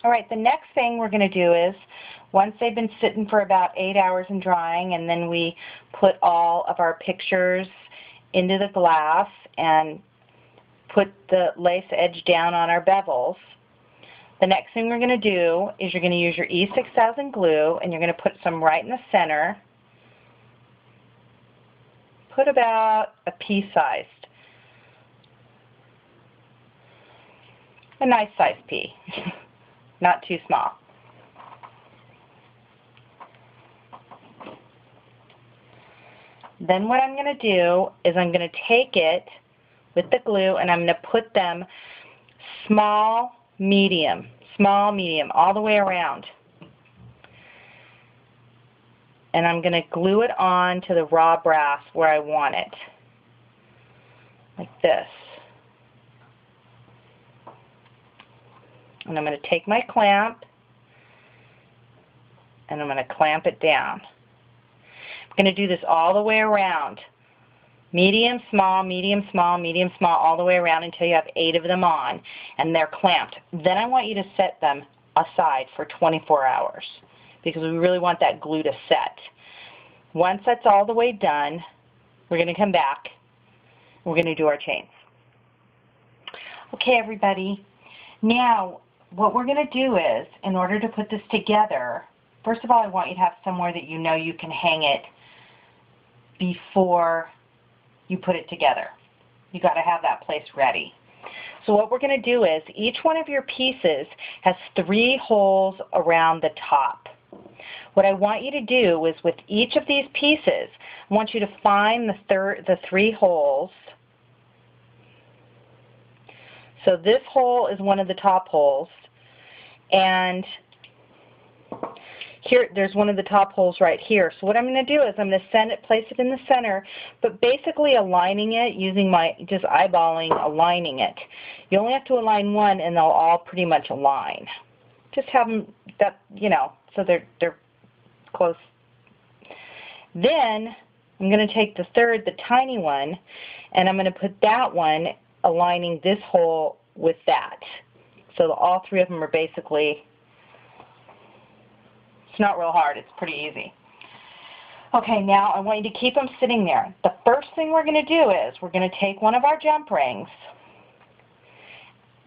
All right, the next thing we're going to do is, once they've been sitting for about 8 hours and drying, and then we put all of our pictures into the glass and put the lace edge down on our bevels, the next thing we're going to do is you're going to use your E6000 glue, and you're going to put some right in the center. Put about a pea-sized, a nice size pea, not too small. Then what I'm going to do is I'm going to take it with the glue and I'm going to put them small, medium, all the way around. And I'm going to glue it on to the raw brass where I want it, like this. And I'm going to take my clamp and I'm going to clamp it down. I'm going to do this all the way around. Medium, small, medium, small, medium, small, all the way around until you have 8 of them on and they're clamped. Then I want you to set them aside for 24 hours because we really want that glue to set. Once that's all the way done, we're going to come back. We're going to do our chains. Okay, everybody. Now, what we're going to do is, in order to put this together, first of all, I want you to have somewhere that you know you can hang it before you put it together. You got to have that place ready. So what we're going to do is, each one of your pieces has 3 holes around the top. What I want you to do is, with each of these pieces, I want you to find the 3 holes. So this hole is one of the top holes, and here, there's one of the top holes right here. So what I'm going to do is I'm going to place it in the center, but basically aligning it using just eyeballing, aligning it. You only have to align one and they'll all pretty much align. Just have them, so they're close. Then I'm going to take the third, the tiny one, and I'm going to put that one aligning this hole with that. So all 3 of them are basically, it's not real hard, it's pretty easy. Okay, now I want you to keep them sitting there. The first thing we're going to do is we're going to take one of our jump rings.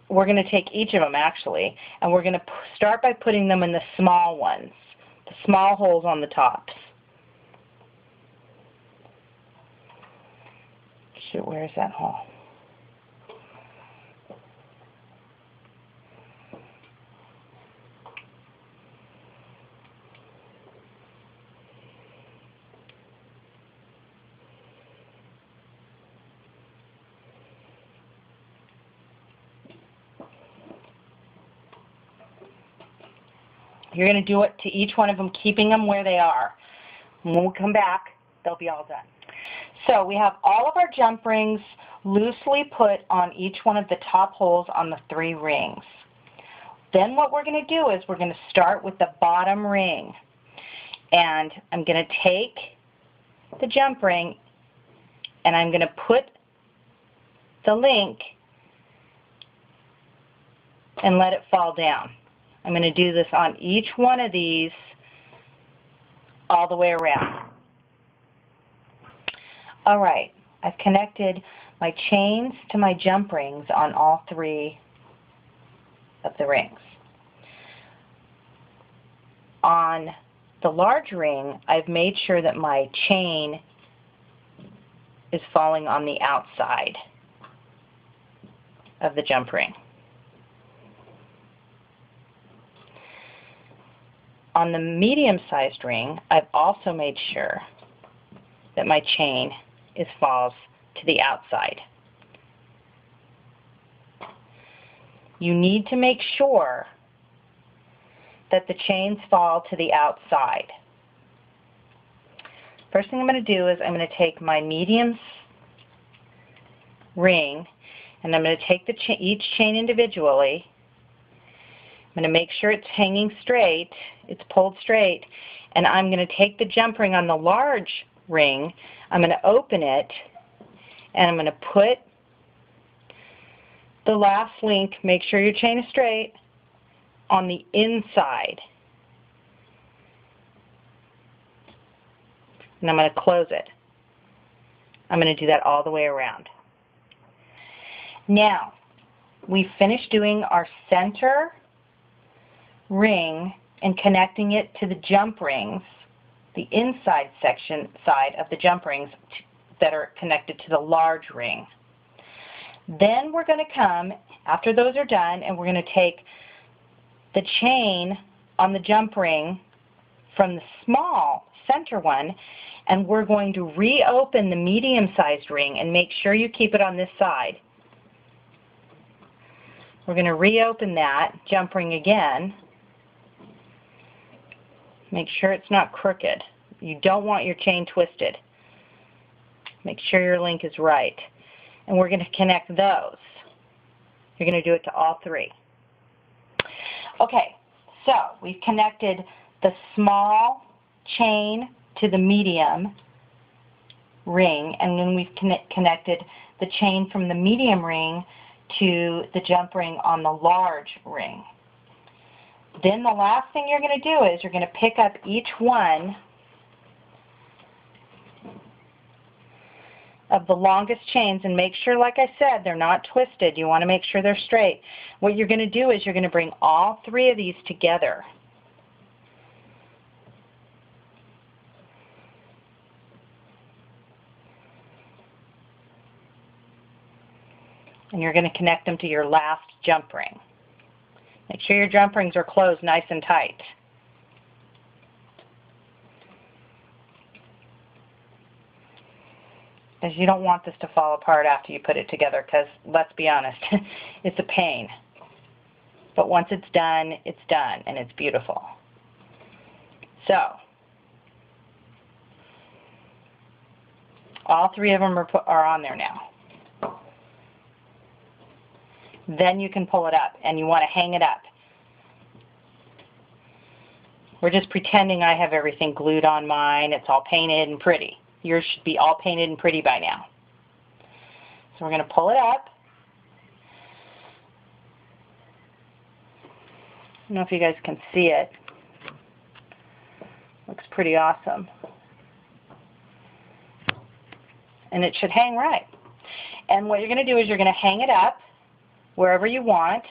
We're going to take each of them actually, and we're going to start by putting them in the small ones, the small holes on the tops. Shoot, where is that hole? You're going to do it to each one of them, keeping them where they are. When we come back, they'll be all done. So we have all of our jump rings loosely put on each one of the top holes on the 3 rings. Then what we're going to do is we're going to start with the bottom ring. And I'm going to take the jump ring and I'm going to put the link and let it fall down. I'm going to do this on each one of these all the way around. All right, I've connected my chains to my jump rings on all 3 of the rings. On the large ring, I've made sure that my chain is falling on the outside of the jump ring. On the medium-sized ring, I've also made sure that my chain falls to the outside. You need to make sure that the chains fall to the outside. First thing I'm going to do is I'm going to take my medium ring and I'm going to take each chain individually. I'm going to make sure it's hanging straight, it's pulled straight, and I'm going to take the jump ring on the large ring, I'm going to open it, and I'm going to put the last link, make sure your chain is straight, on the inside. And I'm going to close it. I'm going to do that all the way around. Now, we've finished doing our center ring and connecting it to the jump rings, the inside side of the jump rings that are connected to the large ring. Then we're going to come, after those are done, and we're going to take the chain on the jump ring from the small center one, and we're going to reopen the medium-sized ring and make sure you keep it on this side. We're going to reopen that jump ring again. Make sure it's not crooked. You don't want your chain twisted. Make sure your link is right. And we're going to connect those. You're going to do it to all three. Okay, so we've connected the small chain to the medium ring, and then we've connected the chain from the medium ring to the jump ring on the large ring. Then the last thing you're going to do is you're going to pick up each one of the longest chains and make sure, like I said, they're not twisted. You want to make sure they're straight. What you're going to do is you're going to bring all three of these together. And you're going to connect them to your last jump ring. Make sure your jump rings are closed nice and tight. Because you don't want this to fall apart after you put it together, because let's be honest, it's a pain. But once it's done, and it's beautiful. So, all three of them are on there now. Then you can pull it up, and you want to hang it up. We're just pretending I have everything glued on mine. It's all painted and pretty. Yours should be all painted and pretty by now. So we're going to pull it up. I don't know if you guys can see it. Looks pretty awesome. And it should hang right. And what you're going to do is you're going to hang it up wherever you want,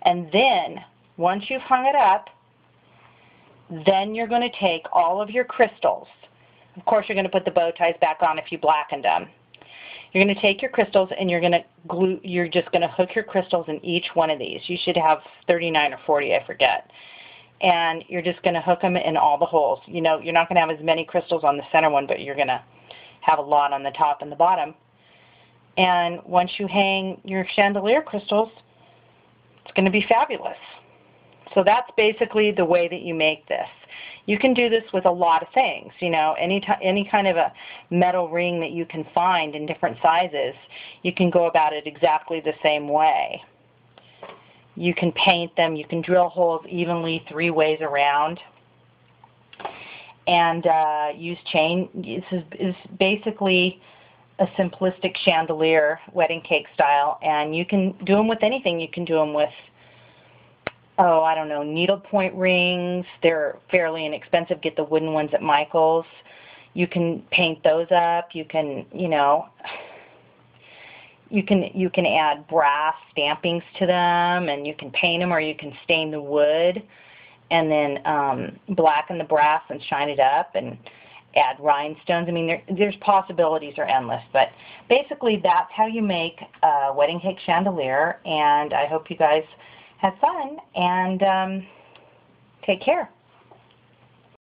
and then once you've hung it up, then you're going to take all of your crystals. Of course, you're going to put the bow ties back on if you blackened them. You're going to take your crystals and you're just going to hook your crystals in each one of these. You should have 39 or 40, I forget. And you're just going to hook them in all the holes. You know, you're not going to have as many crystals on the center one, but you're going to have a lot on the top and the bottom. And once you hang your chandelier crystals, it's going to be fabulous. So that's basically the way that you make this. You can do this with a lot of things. You know, any kind of a metal ring that you can find in different sizes, you can go about it exactly the same way. You can paint them. You can drill holes evenly 3 ways around. And use chain. This is basically a simplistic chandelier, wedding cake style, and you can do them with anything. You can do them with, oh, I don't know, needlepoint rings. They're fairly inexpensive. Get the wooden ones at Michael's. You can paint those up. You can, you know, you can add brass stampings to them, and you can paint them, or you can stain the wood and then blacken the brass and shine it up and add rhinestones. I mean, there's possibilities are endless, but basically that's how you make a wedding cake chandelier, and I hope you guys have fun, and take care.